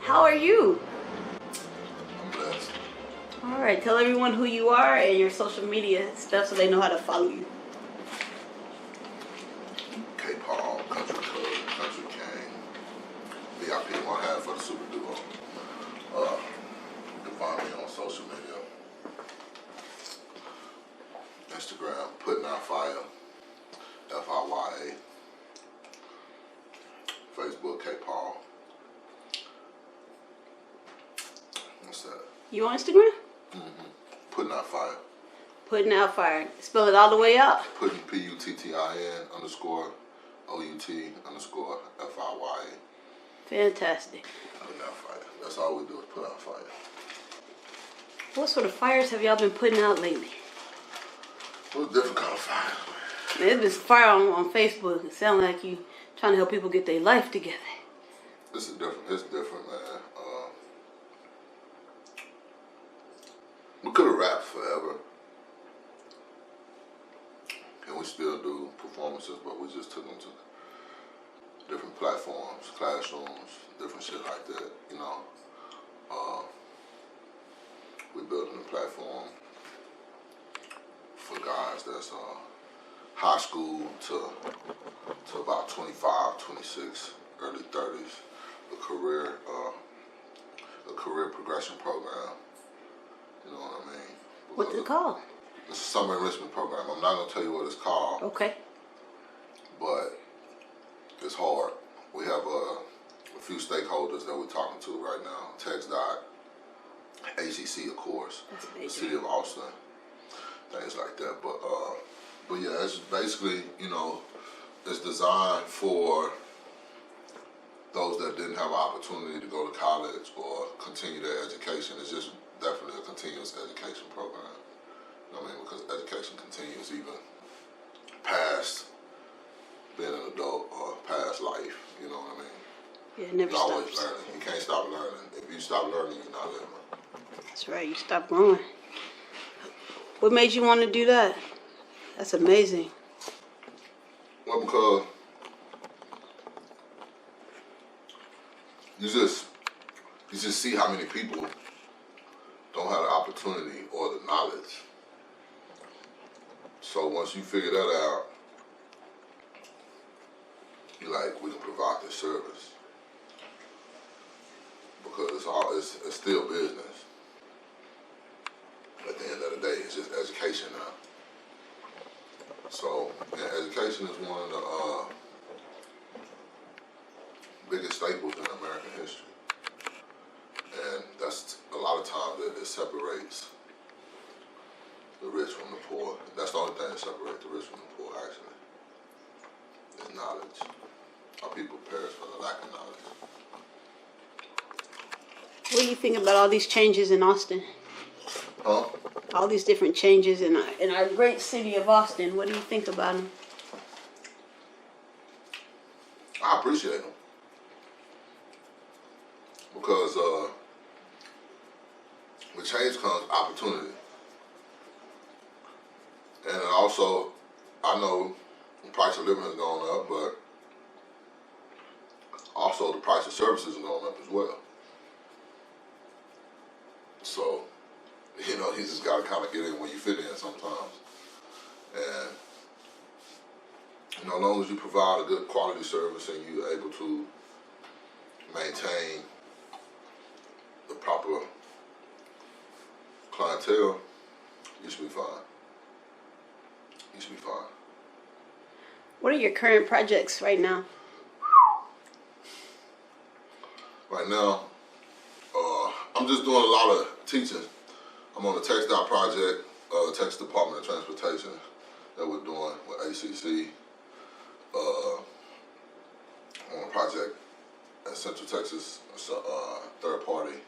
How are you? I'm blessed. All right, tell everyone who you are and your social media stuff so they know how to follow you. KPaul, Country Club, Country King, VIP one half for the Super Duo. You can find me on social media. Instagram, Putting Out Fire, FIYA. Facebook, KPaul. What's that? You on Instagram? Putting Out Fire. Putting Out Fire. Spell it all the way out. Putting PUTTIN_OUT_FIYA. Fantastic. Putting Out Fire. That's all we do is put out fire. What sort of fires have y'all been putting out lately? What's different kind of fire? Man, there's been fire on Facebook. It sounds like you trying to help people get their life together. It's different, man. We could have rapped forever. And we still do performances, but we just took them to different platforms, classrooms, different shit like that, you know. We're building a platform for guys that's high school to about 25, 26, early 30s, a career progression program. You know what I mean? What's it called? It's a summer enrichment program. I'm not gonna tell you what it's called. Okay. But it's hard. We have a few stakeholders that we're talking to right now. TxDOT, ACC, of course, the city of Austin, things like that. But yeah, it's basically, you know, it's designed for those that didn't have an opportunity to go to college or continue their education. It's just definitely a continuous education program. You know what I mean? Because education continues even past being an adult or past life. You know what I mean? Yeah, it never You're always stops. learning. You can't stop learning. If you stop learning, you're not living. That's right. You stop growing. What made you want to do that? That's amazing. Well, because you just see how many people don't have the opportunity or the knowledge. So once you figure that out, you're like, we can provide this service. Because it's still business. At the end of the day, it's just education now. So, yeah, education is one of the biggest staples in American history. And that's a lot of times that it separates the rich from the poor. That's the only thing that separates the rich from the poor, actually, is knowledge. Our people perish for the lack of knowledge. What do you think about all these changes in Austin? Huh? All these different changes in our great city of Austin. What do you think about them? I appreciate them. Because with change comes opportunity. And also, I know the price of living has gone up, but also the price of services has gone up as well. So, you know, you just gotta kind of get in where you fit in sometimes. And, you know, as long as you provide a good quality service and you're able to maintain the proper clientele, you should be fine. You should be fine. What are your current projects right now? Right now, I'm just doing a lot of teaching. I'm on the TxDOT project, Texas Department of Transportation, that we're doing with ACC. On a project in Central Texas, it's a third party,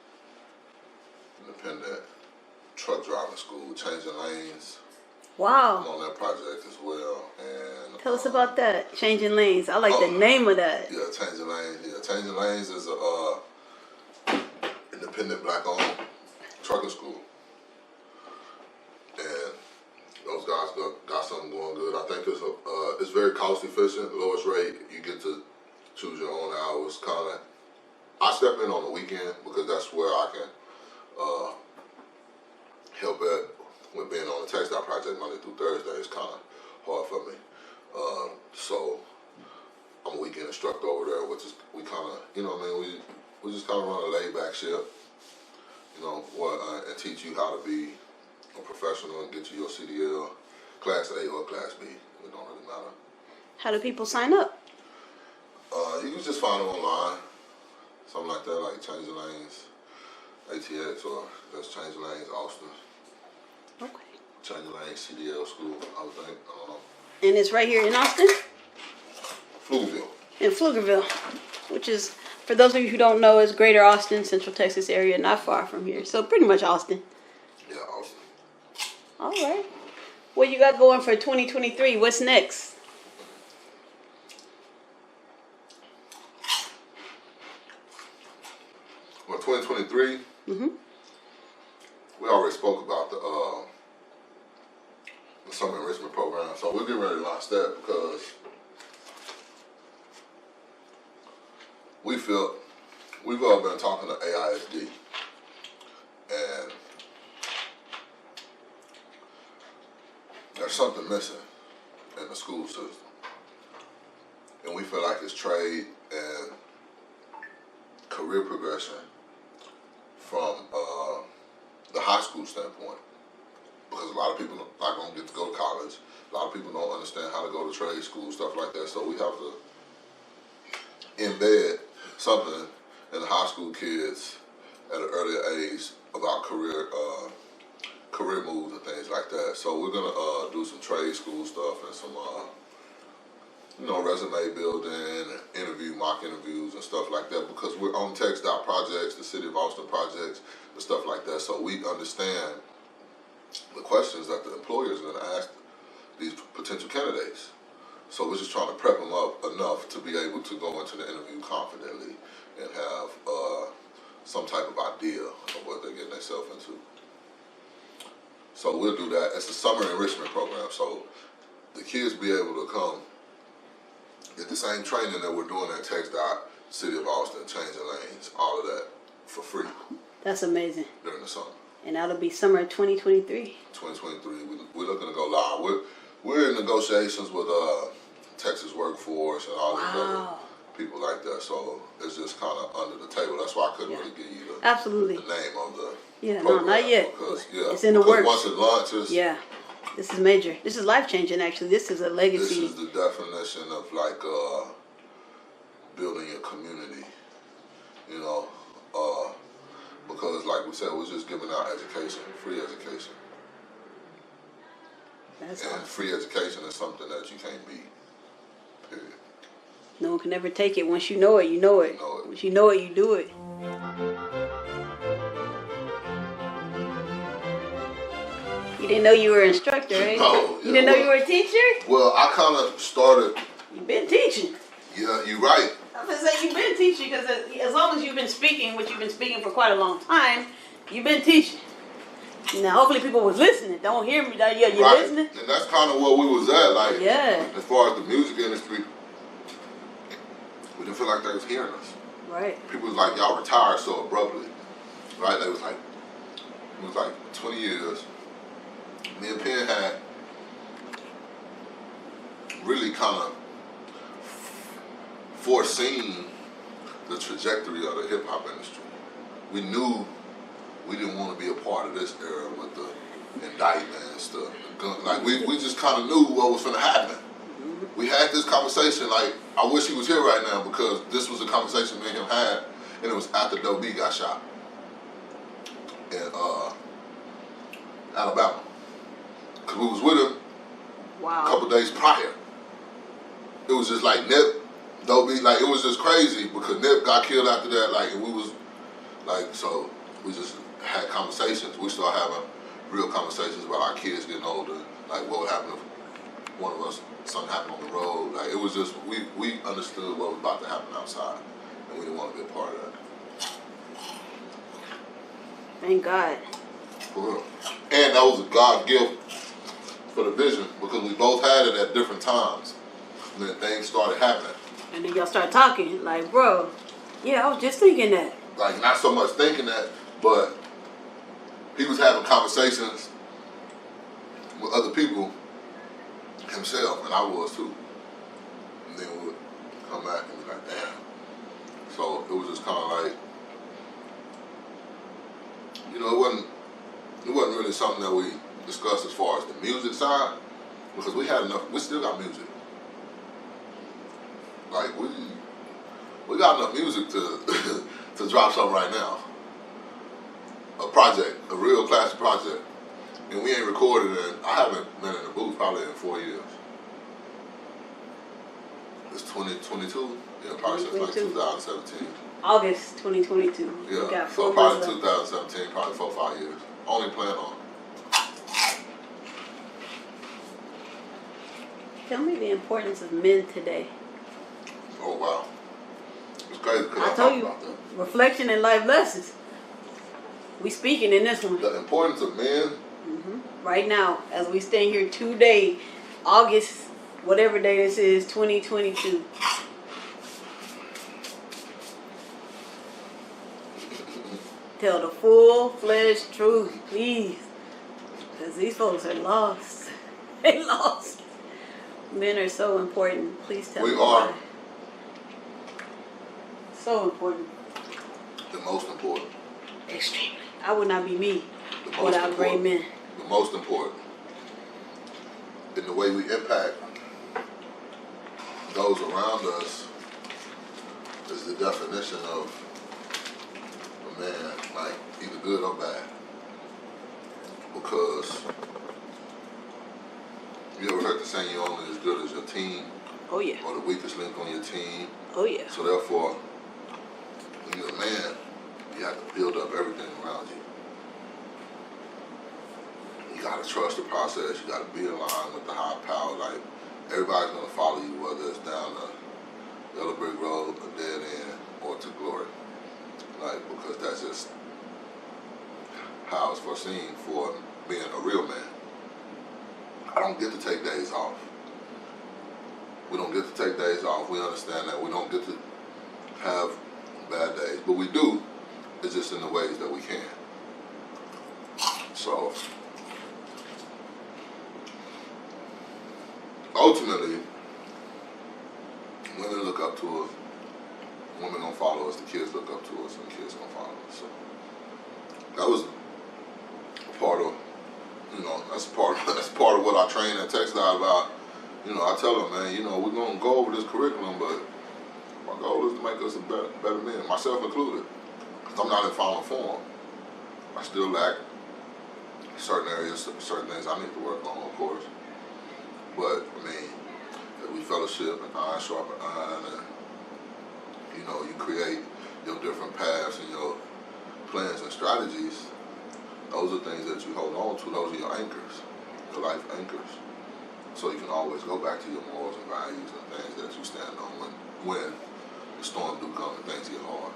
independent truck driving school, changing lanes. Wow. I'm on that project as well. And Tell us about that, changing lanes. I like the name of that. Yeah, changing lanes. Yeah, changing lanes is a independent black-owned trucking school, and those guys got something going good. I think it's very cost efficient, lowest rate. You get to choose your own hours, kind of I step in on the weekend because that's where I can help at with being on the textile project Monday through Thursday. It's kind of hard for me. So I'm a weekend instructor over there, which is we kind of, you know what I mean, we just kind of run a laid back ship, you know, and teach you how to be a professional and get you your CDL, Class A or Class B. It don't really matter. How do people sign up? You can just find them online, something like that, like Changing Lanes, ATX, or just Changing Lanes, Austin. Okay. Changing Lanes, CDL school, I would think. I don't know. And it's right here in Austin? Pflugerville. In Pflugerville, which is, for those of you who don't know, is Greater Austin, Central Texas area, not far from here. So pretty much Austin. Yeah, Austin. All right. What you got going for 2023? What's next? Well, 2023, we already spoke about the summer enrichment program, so we're getting ready to launch that because we've all been talking to AISD, and there's something missing in the school system, and we feel like it's trade and career progression from the high school standpoint, because a lot of people not going to get to go to college. A lot of people don't understand how to go to trade school, stuff like that. So we have to embed something in the high school kids at an earlier age about career moves and things like that. So we're gonna do some trade school stuff and some resume building and mock interviews and stuff like that, because we're on TxDOT projects, the City of Austin projects, and stuff like that. So we understand the questions that the employers are going to ask these potential candidates. So we're just trying to prep them up enough to be able to go into the interview confidently and have some type of idea of what they're getting themselves into. So we'll do that. It's a summer enrichment program, so the kids be able to come get the same training that we're doing at TxDOT, City of Austin, Changing Lanes, all of that for free. That's amazing. During the summer. And that'll be summer 2023. 2023, we're looking to go live. We're in negotiations with Texas Workforce and all these other people like that. So it's just kind of under the table. That's why I couldn't really give you the name of the program. No, not yet. Because, it's in the works. Once it launches, this is major. This is life changing. Actually, this is a legacy. This is the definition of like building a community. You know. Because like we said, we're just giving out education, free education. That's and awesome. Free education is something that you can't beat, period. No one can ever take it. Once you know it, you know it. Once you know it, you do it. You didn't know you were an instructor, right? No. You didn't know you were a teacher? Well, I kind of started. You've been teaching. Yeah, you're right. I'm going to say you've been teaching because as long as you've been speaking, which you've been speaking for quite a long time, you've been teaching. Now, hopefully people was listening. Don't hear me. You're listening. And that's kind of where we was at. Like, as far as the music industry, we didn't feel like they was hearing us. Right. People was like, y'all retired so abruptly. Right? They was like, it was like 20 years. Me and Penn had really kind of foreseen the trajectory of the hip hop industry. We knew we didn't want to be a part of this era with the indictments, the gun. Like we just kind of knew what was going to happen. We had this conversation. Like I wish he was here right now because this was a conversation me and him had, and it was after Doe B got shot in Alabama. Cause we was with him a couple days prior. It was just like Nip. Doe B, like it was just crazy because Nip got killed after that. Like and we was like, so we just had conversations. We started having real conversations about our kids getting older. Like what would happen if one of us something happened on the road. Like it was just we understood what was about to happen outside, and we didn't want to be a part of that. Thank God. For real. And that was a God gift for the vision because we both had it at different times. And then things started happening. And then y'all start talking, like, bro, Yeah, I was just thinking that. Like, not so much thinking that, but he was having conversations with other people himself, and I was too. And then we would come back and be like, damn. So it was just kind of like, you know, it wasn't really something that we discussed as far as the music side, because we had enough. We still got music. Like we got enough music to to drop something right now. A project, a real classic project, and we ain't recorded it. I haven't been in the booth probably in 4 years. It's 2022. Yeah, probably since like 2017. August 2022. Yeah, We got so 4 probably months left. 2017, probably 4 or 5 years. Only plan on. Tell me the importance of men today. Oh wow, it's crazy because I I told talked you, about that. reflection and life lessons. We speaking in this one. The importance of men. Right now, as we stand here today, August, whatever day this is, 2022. Tell the full-fledged truth, please. Because these folks are lost. They lost. Men are so important. Please tell me. We are. why. So important. The most important. Extremely. I would not be me The most without great important. men. The most important. In the way we impact those around us is the definition of a man, like either good or bad. Because you ever heard the saying, you're only as good as your team, Oh yeah. or the weakest link on your team. Oh yeah. So therefore, when you're a man, you have to build up everything around you. You gotta trust the process. You gotta be aligned with the high power. Like, everybody's gonna follow you, whether it's down the yellow brick road, a dead end, or to glory. Like, because that's just how it's foreseen for being a real man. I don't get to take days off. We don't get to take days off. We understand that we don't get to have bad days, but we do. It's just in the ways that we can. So ultimately, women look up to us. Women gonna follow us. The kids look up to us, and the kids gonna follow us. So that was part of, that's part of what I train at TechStyle about. I tell them, man, we're gonna go over this curriculum, but my goal is to make us a better men, myself included. Because I'm not in final form. I still lack certain areas, certain things I need to work on, of course. But I mean, as we fellowship and iron sharpen iron, and you create your different paths and your plans and strategies. Those are things that you hold on to. Those are your anchors, your life anchors. So you can always go back to your morals and values and things that you stand on when the storm do come and things get hard.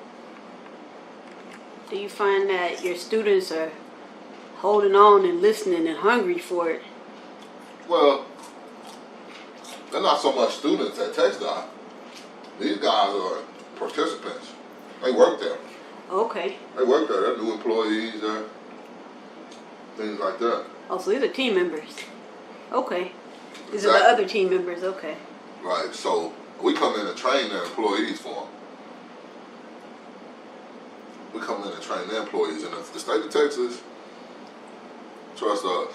Do you find that your students are holding on and listening and hungry for it? Well, they're not so much students at TechStyle. These guys are participants. They work there. Okay. They work there. They're new employees. They're things like that. Oh, so these are team members. Okay. These are Exactly. the other team members. Okay. Right. So we come in and train their employees for them. We come in and train their employees, and if the state of Texas trust us,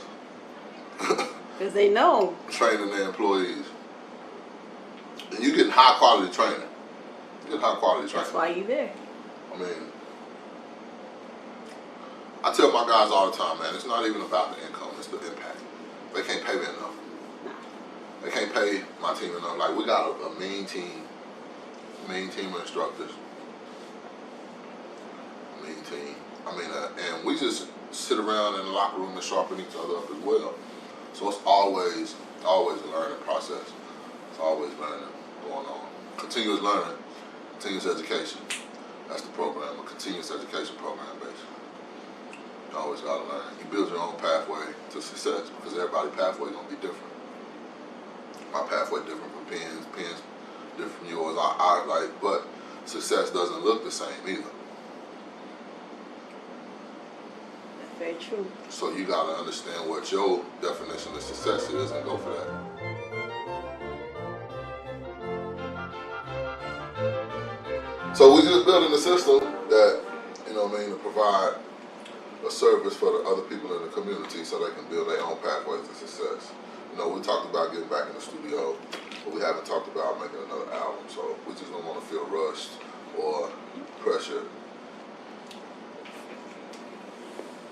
Because they know. training their employees, and you getting high quality training. You get high quality training. That's why you there. I mean, I tell my guys all the time, man, it's not even about the income, it's the impact. They can't pay me enough. They can't pay my team enough. Like, we got a mean team of instructors. Mean team. I mean, and we just sit around in the locker room and sharpen each other up as well. So it's always a learning process. It's always learning going on. Continuous learning, continuous education. That's the program, a continuous education program, basically. You always gotta learn. You build your own pathway to success because everybody's pathway gonna be different. My pathway different from Penn's different from yours. But success doesn't look the same either. That's very true. So you gotta understand what your definition of success is and go for that. So we just building a system that, you know what I mean, to provide a service for the other people in the community so they can build their own pathways to success. You know, we talked about getting back in the studio, but we haven't talked about making another album, so we just don't want to feel rushed or pressured.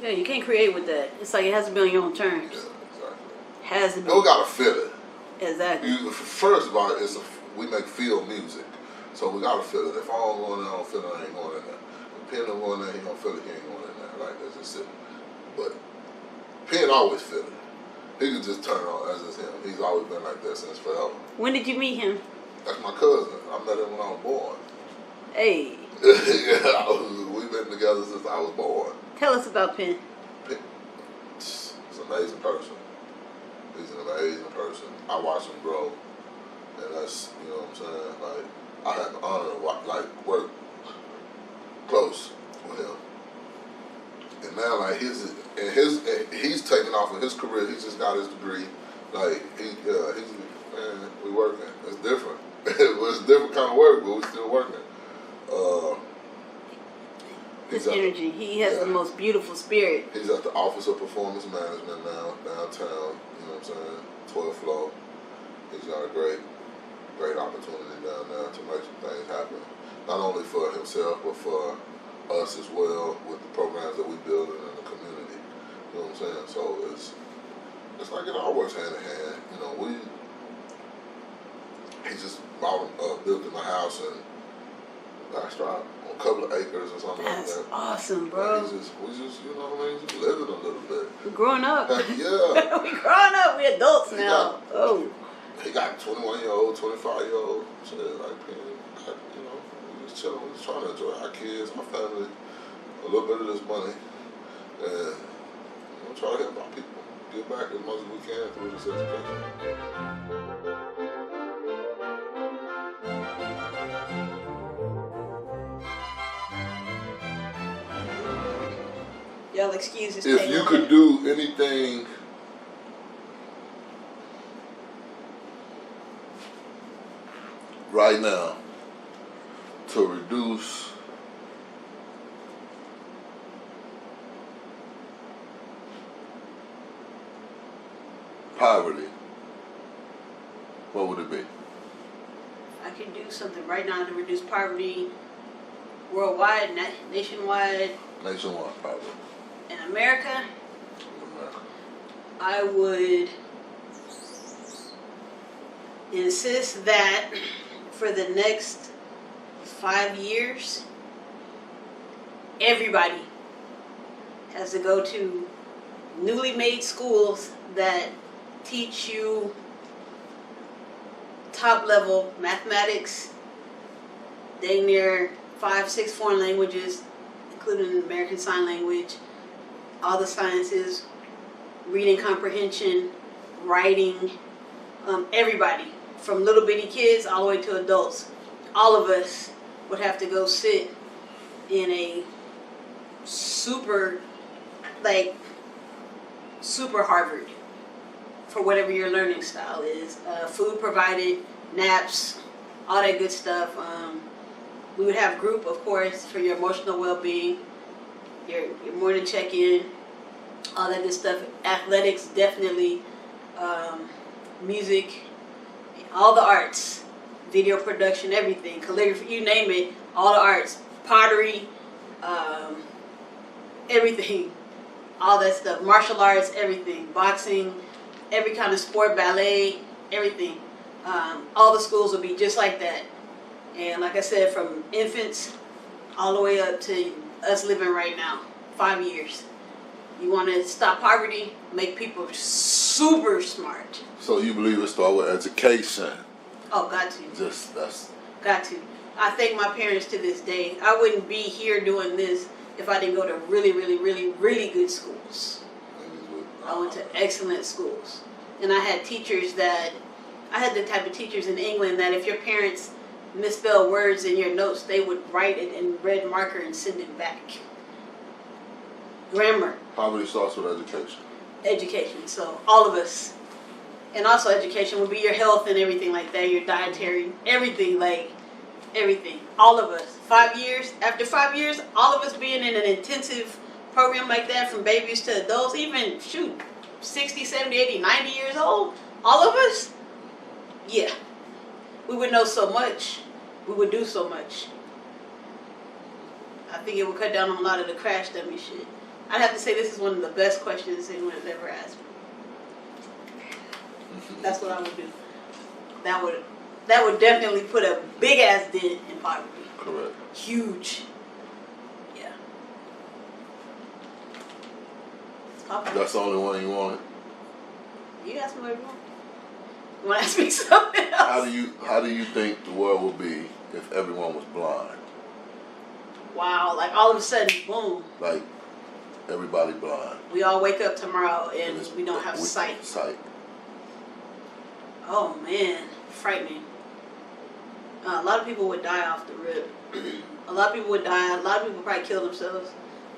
Yeah, you can't create with that. It's like it has to be on your own terms. Yeah, exactly. Has to be. And we gotta feel it. Exactly. First of all, we make feel music, so we gotta feel it. If I don't go in there, I don't feel it, I ain't going in there. If Penn don't go in there, he don't feel it, he ain't going in there. Like, that's just it. But Penn always feel it. He can just turn on as it's him. He's always been like that since forever. When did you meet him? That's my cousin. I met him when I was born. Hey. Yeah, we've been together since I was born. Tell us about Penn. He's an amazing person. He's an amazing person. I watch him grow, and that's, you know what I'm saying. Like, I had the honor to work close with him, and now like he's taking off in his career. He just got his degree. Like we working. It's different. It's a different kind of work, but we still working. His energy. He has the most beautiful spirit. He's at the Office of Performance Management now, downtown. You know what I'm saying? 12th floor. He's got a great opportunity down there to make some things happen. Not only for himself, but for us as well, with the programs that we build in the community. You know what I'm saying? So it's like it all works hand in hand. You know, he just built him a house in Bastrop on a couple of acres or something like that. That's awesome, bro. Like we just, you know what I mean, just living a little bit. We're growing up. Yeah. We're growing up. We're adults now. He got 21-year-old, 25-year-old. Shit, like, you know, we just chilling. We just trying to enjoy our kids, our family, a little bit of this money, and try to help our people. Give back as much as we can through this education. Y'all excuse this. If you could do anything right now to reduce poverty, what would it be? I can do something right now to reduce poverty worldwide, nationwide. Nationwide, probably. In America, I would insist that for the next 5 years, everybody has to go to newly made schools that teach you top level mathematics, dang near 5-6 foreign languages, including American Sign Language, all the sciences, reading comprehension, writing, everybody, from little bitty kids all the way to adults. All of us would have to go sit in a super Harvard for whatever your learning style is. Food provided, naps, all that good stuff. We would have group, of course, for your emotional well-being, your morning check-in, all that good stuff. Athletics, definitely. Music, all the arts, video production, everything, calligraphy, you name it, all the arts, pottery, everything, all that stuff, martial arts, everything, boxing, every kind of sport, ballet, everything. All the schools will be just like that. And like I said, from infants all the way up to us living right now, 5 years. You want to stop poverty, make people super smart. So you believe it start with education? Oh, got to. Got to. I thank my parents to this day. I wouldn't be here doing this if I didn't go to really, really, really, really good schools. I went to excellent schools. And I had teachers I had the type of teachers in England that if your parents misspelled words in your notes, they would write it in red marker and send it back. Grammar. Poverty starts with education. Education. So all of us. And also education would be your health and everything like that, your dietary, everything, like everything. All of us. 5 years, after 5 years, all of us being in an intensive program like that, from babies to adults, even, 60, 70, 80, 90 years old, all of us, yeah. We would know so much. We would do so much. I think it would cut down on a lot of the crash dummy shit. I'd have to say this is one of the best questions anyone has ever asked me. That's what I would do. That would definitely put a big ass dent in poverty. Correct. Huge. Yeah. That's the only one you wanted? You ask me what you want. You want to ask me something else? How do you think the world would be if everyone was blind? Wow, like all of a sudden, boom. Like everybody blind. We all wake up tomorrow and we don't have sight. Oh man, frightening. A lot of people would die off the rip. A lot of people would die. A lot of people probably kill themselves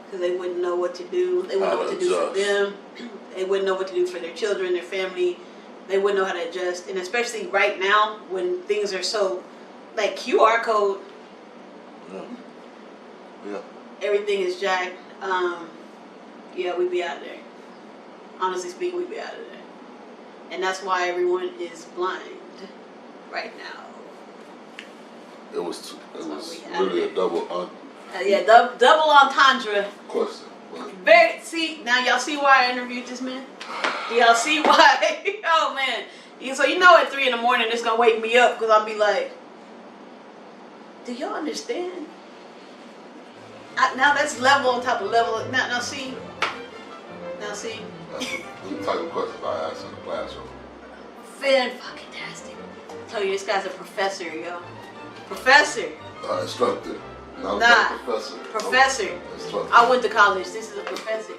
because they wouldn't know what to do. They wouldn't know what to do for them. They wouldn't know what to do for their children, their family. They wouldn't know how to adjust. And especially right now when things are so, like QR code. Yeah. Everything is jacked. Yeah, we'd be out of there. Honestly speaking, we'd be out of there. And that's why everyone is blind right now. It was really a double double entendre question. See, now y'all see why I interviewed this man? Do y'all see why? Oh man. So you know at 3 in the morning it's gonna wake me up because I'll be like, do y'all understand? Now that's level on top of level. Now see. That's the type of questions I ask in the classroom. Fan-fucking-tastic. I tell you, this guy's a professor, yo. Professor. Instructor. Nah. Professor. Professor. Instructor. I went to college. This is a professor.